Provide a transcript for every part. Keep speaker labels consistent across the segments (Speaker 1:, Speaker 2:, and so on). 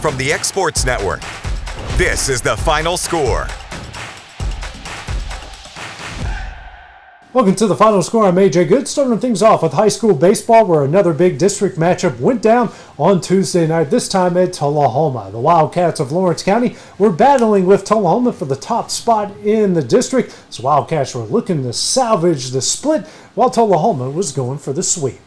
Speaker 1: from the X Sports Network. This is the final score.
Speaker 2: Welcome to the final score. I'm AJ Good, starting things off with high school baseball, where another big district matchup went down on Tuesday night, this time at Tullahoma. The Wildcats of Lawrence County were battling with Tullahoma for the top spot in the district. So Wildcats were looking to salvage the split, while Tullahoma was going for the sweep.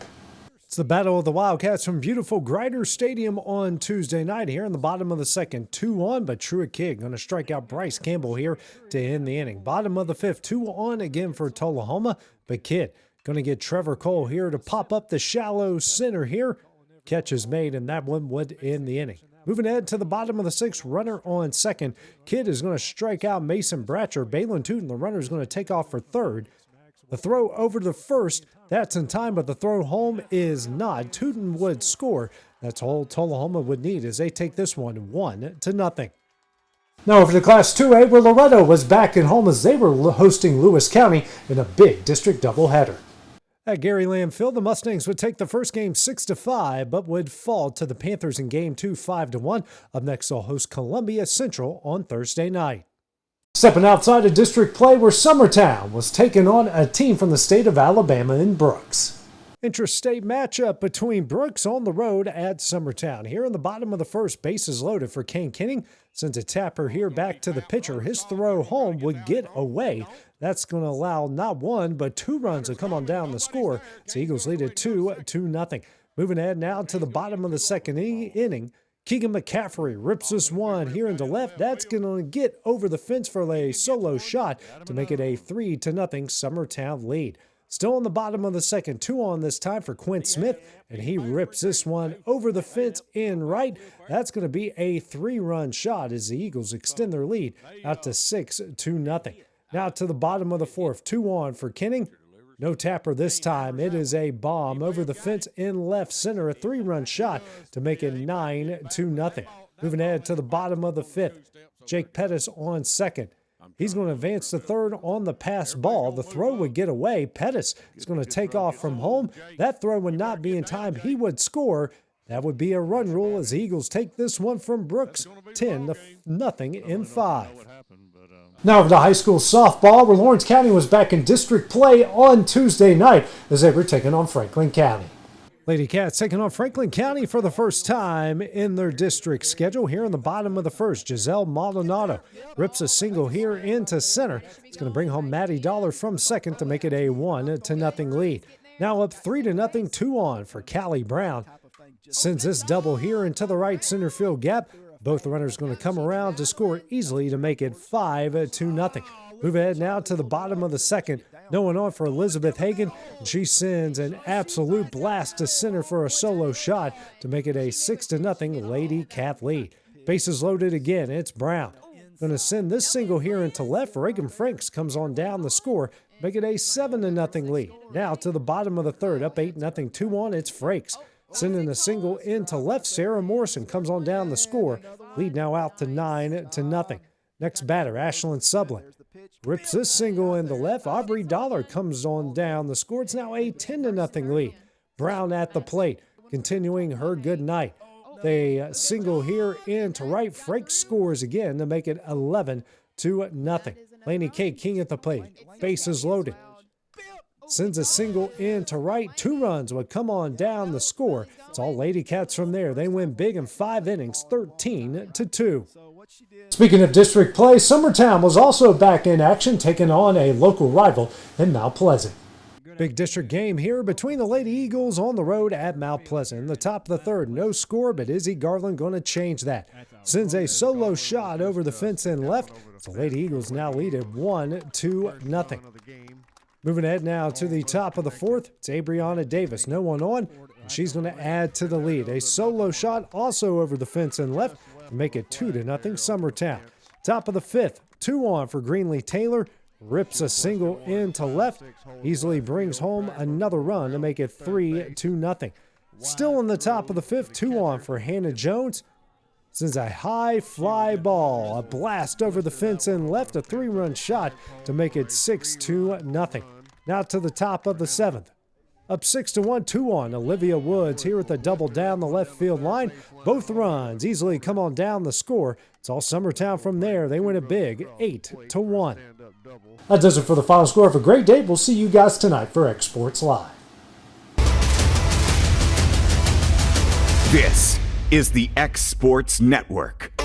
Speaker 2: It's the battle of the Wildcats from beautiful Grider Stadium on Tuesday night here in the bottom of the second. 2-1, but Truett Kidd going to strike out Bryce Campbell here to end the inning. Bottom of the fifth, 2-1 again for Tullahoma, but Kidd going to get Trevor Cole here to pop up the shallow center here. Catch is made, and that one would end the inning. Moving ahead to the bottom of the sixth, runner on second. Kidd is going to strike out Mason Bratcher. Balin Tootin, the runner, is going to take off for third. The throw over to first, that's in time, but the throw home is not. Tootin would score. That's all Tullahoma would need as they take this one 1-0. Now over to Class 2A, where Loretto was back in home as they were hosting Lewis County in a big district doubleheader. At Gary Lamb Field, the Mustangs would take the first game 6-5, but would fall to the Panthers in Game 2 5-1. Up next, they'll host Columbia Central on Thursday night. Stepping outside of district play, where Summertown was taking on a team from the state of Alabama in Brooks. Interstate matchup between Brooks on the road at Summertown. Here in the bottom of the first, bases loaded for Kane Kenning. Sends a tapper here back to the pitcher. His throw home would get away. That's going to allow not one, but two runs to come on down the score. The Eagles lead it 2-0. Moving ahead now to the bottom of the second inning. Keegan McCaffrey rips this one here into left. That's going to get over the fence for a solo shot to make it a 3-0 Summertown lead. Still on the bottom of the second, 2-on this time for Quint Smith, and he rips this one over the fence in right. That's going to be a 3-run shot as the Eagles extend their lead out to 6-0. Now to the bottom of the fourth, 2-on for Kenning. No tapper this time. It is a bomb over the fence in left center, a 3-run shot to make it 9-0. Moving ahead to the bottom of the fifth, Jake Pettis on second. He's going to advance to third on the pass ball. The throw would get away. Pettis is going to take off from home. That throw would not be in time. He would score. That would be a run rule as the Eagles take this one from Brooks, 10-0 in 5. Now over to high school softball, where Lawrence County was back in district play on Tuesday night as they were taking on Franklin County. Lady Cats taking on Franklin County for the first time in their district schedule. Here in the bottom of the first, Giselle Maldonado rips a single here into center. It's going to bring home Maddie Dollar from second to make it a 1-0 lead. Now up 3-0, 2-on for Callie Brown. Sends this double here into the right center field gap. Both runners going to come around to score easily to make it 5-0. Move ahead now to the bottom of the second. No one on for Elizabeth Hagan. She sends an absolute blast to center for a solo shot to make it a 6-0 Lady Cat lead. Bases loaded again. It's Brown. Going to send this single here into left. Reagan Franks comes on down the score. Make it a 7-0 lead. Now to the bottom of the third. Up 8-0, 2-on. It's Frakes. Sending a single into left, Sarah Morrison comes on down the score. Lead now out to 9-0. Next batter, Ashlyn Sublin. Rips this single into left. Aubrey Dollar comes on down the score. It's now a 10-0 lead. Brown at the plate, continuing her good night. They single here into right. Frank scores again to make it 11-0. Laney K. King at the plate. Bases loaded. Sends a single into right. 2 runs would come on down the score. It's all Lady Cats from there. They win big in 5 innings, 13-2. Speaking of district play, Summertown was also back in action, taking on a local rival in Mount Pleasant. Big district game here between the Lady Eagles on the road at Mount Pleasant. In the top of the third, no score, but Izzy Garland going to change that. Sends a solo shot over the fence in left. The Lady Eagles now lead at 1-0. Moving ahead now to the top of the fourth, it's Abriana Davis. No one on, and she's going to add to the lead. A solo shot also over the fence and left to make it 2-0 Summertown. Top of the fifth, 2-on for Greenlee Taylor. Rips a single into left. Easily brings home another run to make it 3-0. Still in the top of the fifth, 2-on for Hannah Jones. Sends a high fly ball, a blast over the fence and left, a 3-run shot to make it 6-0. Now to the top of the seventh. Up 6-1, 2-1. Olivia Woods here with a double down the left field line. Both runs easily come on down the score. It's all Summertown from there. They win it big, 8-1. That does it for the final score. Have a great day. We'll see you guys tonight for X Sports Live.
Speaker 1: This is the X Sports Network.